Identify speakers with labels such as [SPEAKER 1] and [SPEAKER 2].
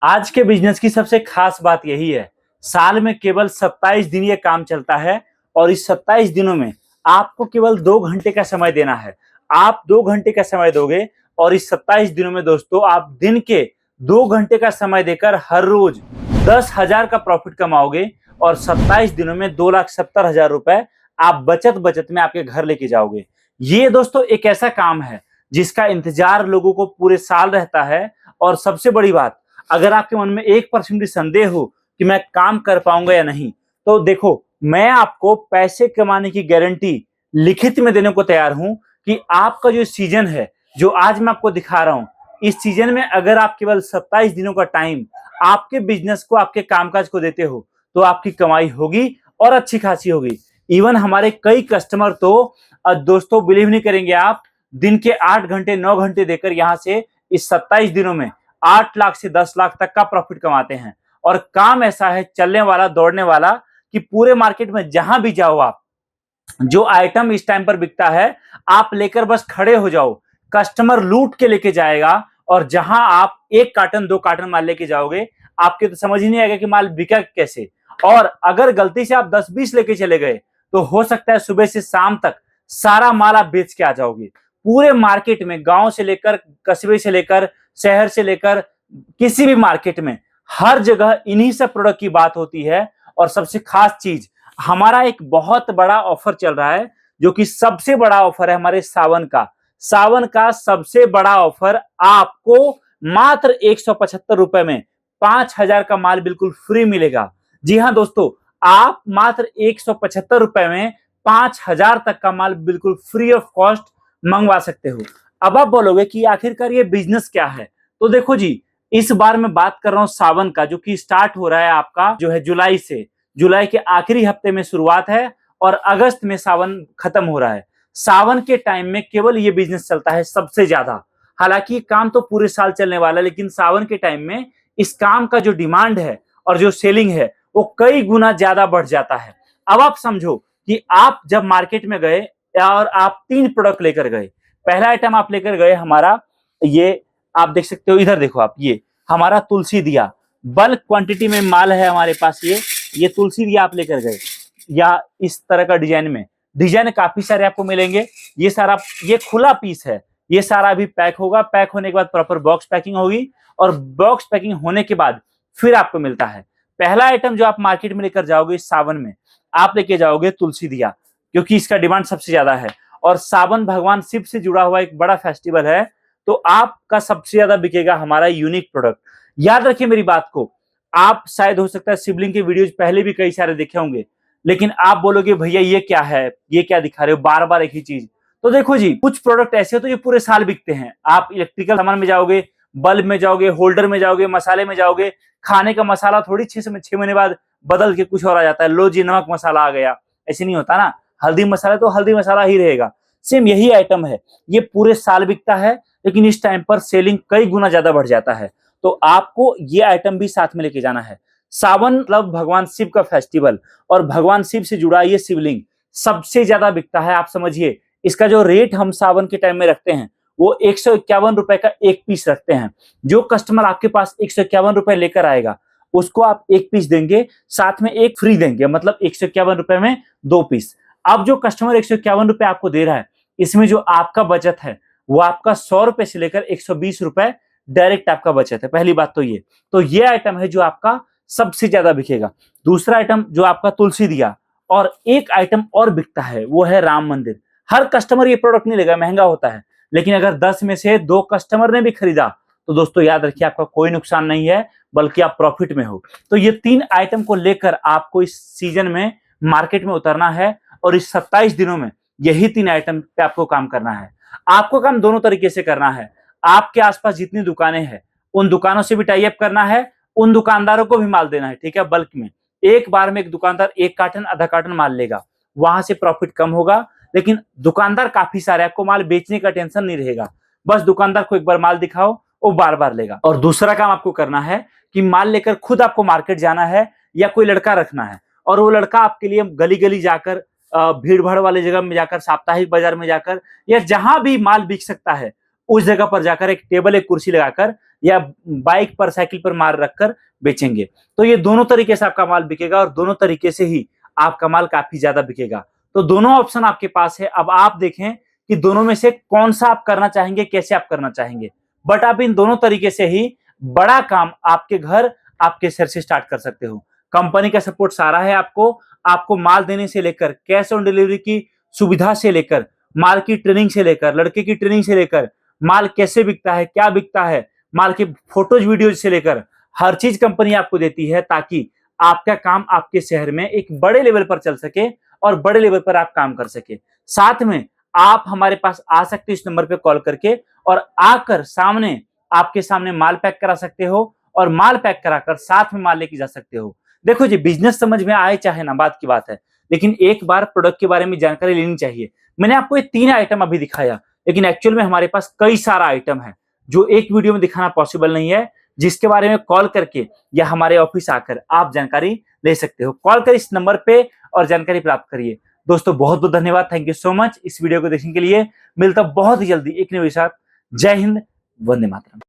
[SPEAKER 1] आज के बिजनेस की सबसे खास बात यही है, साल में केवल 27 दिन ये काम चलता है और इस 27 दिनों में आपको केवल 2 घंटे का समय देना है। आप 2 घंटे का समय दोगे और इस 27 दिनों में दोस्तों आप दिन के 2 घंटे का समय देकर हर रोज 10,000 का प्रॉफिट कमाओगे और 27 दिनों में 2,70,000 रुपए आप बचत बचत में आपके घर लेके जाओगे। ये दोस्तों एक ऐसा काम है जिसका इंतजार लोगों को पूरे साल रहता है। और सबसे बड़ी बात, अगर आपके मन में 1% भी संदेह हो कि मैं काम कर पाऊंगा या नहीं, तो देखो, मैं आपको पैसे कमाने की गारंटी लिखित में देने को तैयार हूं कि आपका जो सीजन है, जो आज मैं आपको दिखा रहा हूं, इस सीजन में अगर आप केवल 27 दिनों का टाइम आपके बिजनेस को, आपके कामकाज को देते हो, तो आपकी कमाई होगी और अच्छी खासी होगी। इवन हमारे कई कस्टमर तो दोस्तों, बिलीव नहीं करेंगे आप, दिन के 8 घंटे 9 घंटे देकर यहां से इस 27 दिनों में 8 लाख से 10 लाख तक का प्रॉफिट कमाते हैं। और काम ऐसा है, चलने वाला, दौड़ने वाला, कि पूरे मार्केट में जहां भी जाओ आप, जो आइटम इस टाइम पर बिकता है, आप लेकर बस खड़े हो जाओ, कस्टमर लूट के लेके जाएगा। और जहां आप 1 कार्टन 2 कार्टन माल लेके जाओगे, आपके तो समझ ही नहीं आएगा कि माल बिका कैसे। और अगर गलती से आप 10-20 लेके चले गए, तो हो सकता है सुबह से शाम तक सारा माल आप बेच के आ जाओगे। पूरे मार्केट में, गांव से लेकर, कस्बे से लेकर, शहर से लेकर, किसी भी मार्केट में, हर जगह इन्हीं सब प्रोडक्ट की बात होती है। और सबसे खास चीज, हमारा एक बहुत बड़ा ऑफर चल रहा है, जो कि सबसे बड़ा ऑफर है हमारे सावन का। सावन का सबसे बड़ा ऑफर, आपको मात्र 175 रुपए में 5,000 का माल बिल्कुल फ्री मिलेगा। जी हाँ दोस्तों, आप मात्र 175 रुपए में 5,000 तक का माल बिल्कुल फ्री ऑफ कॉस्ट मंगवा सकते हो। अब आप बोलोगे कि आखिरकार ये बिजनेस क्या है, तो देखो जी, इस बार मैं बात कर रहा हूं सावन का, जो कि स्टार्ट हो रहा है आपका जो है जुलाई से। जुलाई के आखिरी हफ्ते में शुरुआत है और अगस्त में सावन खत्म हो रहा है। सावन के टाइम में केवल ये बिजनेस चलता है सबसे ज्यादा। हालांकि काम तो पूरे साल चलने वाला है, लेकिन सावन के टाइम में इस काम का जो डिमांड है और जो सेलिंग है, वो कई गुना ज्यादा बढ़ जाता है। अब आप समझो कि आप जब मार्केट में गए और आप 3 प्रोडक्ट लेकर गए। पहला आइटम आप लेकर गए हमारा, ये आप देख सकते हो, इधर देखो आप, ये हमारा तुलसी दिया, बल्क क्वांटिटी में माल है हमारे पास। ये तुलसी दिया आप लेकर गए, या इस तरह का डिजाइन काफी सारे आपको मिलेंगे। ये सारा, ये खुला पीस है, ये सारा अभी पैक होगा। पैक होने के बाद प्रॉपर बॉक्स पैकिंग होगी, और बॉक्स पैकिंग होने के बाद फिर आपको मिलता है। पहला आइटम जो आप मार्केट में लेकर जाओगे इस सावन में, आप लेके जाओगे तुलसी दिया, क्योंकि इसका डिमांड सबसे ज्यादा है। और सावन भगवान शिव से जुड़ा हुआ एक बड़ा फेस्टिवल है, तो आपका सबसे ज्यादा बिकेगा हमारा यूनिक प्रोडक्ट। याद रखिए मेरी बात को, आप शायद हो सकता है शिवलिंग के वीडियोज पहले भी कई सारे देखे होंगे, लेकिन आप बोलोगे भैया ये क्या है, ये क्या दिखा रहे हो, बार बार एक ही चीज। तो देखो जी, कुछ प्रोडक्ट ऐसे हो तो ये पूरे साल बिकते हैं। आप इलेक्ट्रिकल सामान में जाओगे, बल्ब में जाओगे, होल्डर में जाओगे, मसाले में जाओगे। खाने का मसाला थोड़ी 6 महीने बाद बदल के कुछ और आ जाता है, लो जी नमक मसाला आ गया, ऐसे नहीं होता ना। हल्दी मसाला तो हल्दी मसाला ही रहेगा। सेम यही आइटम है, ये पूरे साल बिकता है, लेकिन इस टाइम पर सेलिंग कई गुना ज्यादा बढ़ जाता है। तो आपको ये आइटम भी साथ में लेके जाना है। सावन मतलब भगवान शिव का फेस्टिवल, और भगवान शिव से जुड़ा ये शिवलिंग सबसे ज्यादा बिकता है। आप समझिए, इसका जो रेट हम सावन के टाइम में रखते हैं, वो 151 रुपए का एक पीस रखते हैं। जो कस्टमर आपके पास 151 रुपए लेकर आएगा, उसको आप एक पीस देंगे, साथ में एक फ्री देंगे, मतलब 151 रुपए में 2 पीस। अब जो कस्टमर 151 रुपए आपको दे रहा है, इसमें जो आपका बचत है, वो आपका 100 रुपए से लेकर 120 रुपए डायरेक्ट आपका बचत है। पहली बात तो ये आइटम है जो आपका सबसे ज्यादा बिकेगा। दूसरा आइटम जो आपका तुलसी दिया, और एक आइटम और बिकता है, वो है राम मंदिर। हर कस्टमर ये प्रोडक्ट नहीं लेगा, महंगा होता है, लेकिन अगर 10 में से 2 कस्टमर ने भी खरीदा, तो दोस्तों याद रखिए, आपका कोई नुकसान नहीं है, बल्कि आप प्रॉफिट में हो। तो ये 3 आइटम को लेकर आपको इस सीजन में मार्केट में उतरना है, और इस 27 दिनों में यही 3 आइटम पे आपको काम करना है। आपको काम दोनों तरीके से करना है। आपके आसपास जितनी दुकानें हैं, उन दुकानों से भी टाई अप करना है, उन दुकानदारों को भी माल देना है, ठीक है, बल्क में। एक बार में एक दुकानदार 1 कार्टन आधा कार्टन माल लेगा, वहां से प्रॉफिट कम होगा, लेकिन दुकानदार काफी सारे, आपको माल बेचने का टेंशन नहीं रहेगा। बस दुकानदार को एक बार माल दिखाओ, वो बार बार लेगा। और दूसरा काम आपको करना है कि माल लेकर खुद आपको मार्केट जाना है, या कोई लड़का रखना है, और वो लड़का आपके लिए गली गली जाकर, भीड़ भाड़ वाली जगह में जाकर, साप्ताहिक बाजार में जाकर, या जहां भी माल बिक सकता है, उस जगह पर जाकर एक टेबल, एक कुर्सी लगाकर या बाइक पर, साइकिल पर माल रखकर बेचेंगे। तो ये दोनों तरीके से आपका माल बिकेगा और दोनों तरीके से ही आपका माल काफी ज्यादा बिकेगा। तो दोनों ऑप्शन आपके पास है। अब आप देखें कि दोनों में से कौन सा आप करना चाहेंगे, कैसे आप करना चाहेंगे। बट आप इन दोनों तरीके से ही बड़ा काम आपके घर, आपके शहर से स्टार्ट कर सकते हो। कंपनी का सपोर्ट सारा है आपको माल देने से लेकर, कैश ऑन डिलीवरी की सुविधा से लेकर, माल की ट्रेनिंग से लेकर, लड़के की ट्रेनिंग से लेकर, माल कैसे बिकता है, क्या बिकता है, माल के फोटोज वीडियोज से लेकर हर चीज कंपनी आपको देती है, ताकि आपका काम आपके शहर में एक बड़े लेवल पर चल सके और बड़े लेवल पर आप काम कर सके। साथ में आप हमारे पास आ सकते हो इस नंबर पे कॉल करके, और आकर सामने, आपके सामने माल पैक करा सकते हो और माल पैक कराकर साथ में माल लेके जा सकते हो। देखो जी, बिजनेस समझ में आए चाहे ना, बात की बात है, लेकिन एक बार प्रोडक्ट के बारे में जानकारी लेनी चाहिए। मैंने आपको ये 3 आइटम अभी दिखाया, लेकिन एक्चुअल में हमारे पास कई सारा आइटम है जो एक वीडियो में दिखाना पॉसिबल नहीं है, जिसके बारे में कॉल करके या हमारे ऑफिस आकर आप जानकारी ले सकते हो। कॉल कर इस नंबर पे और जानकारी प्राप्त करिए। दोस्तों बहुत बहुत धन्यवाद, थैंक यू सो मच इस वीडियो को देखने के लिए। मिलता बहुत ही जल्दी एक नए वीडियो के साथ। जय हिंद, वंदे मातरम।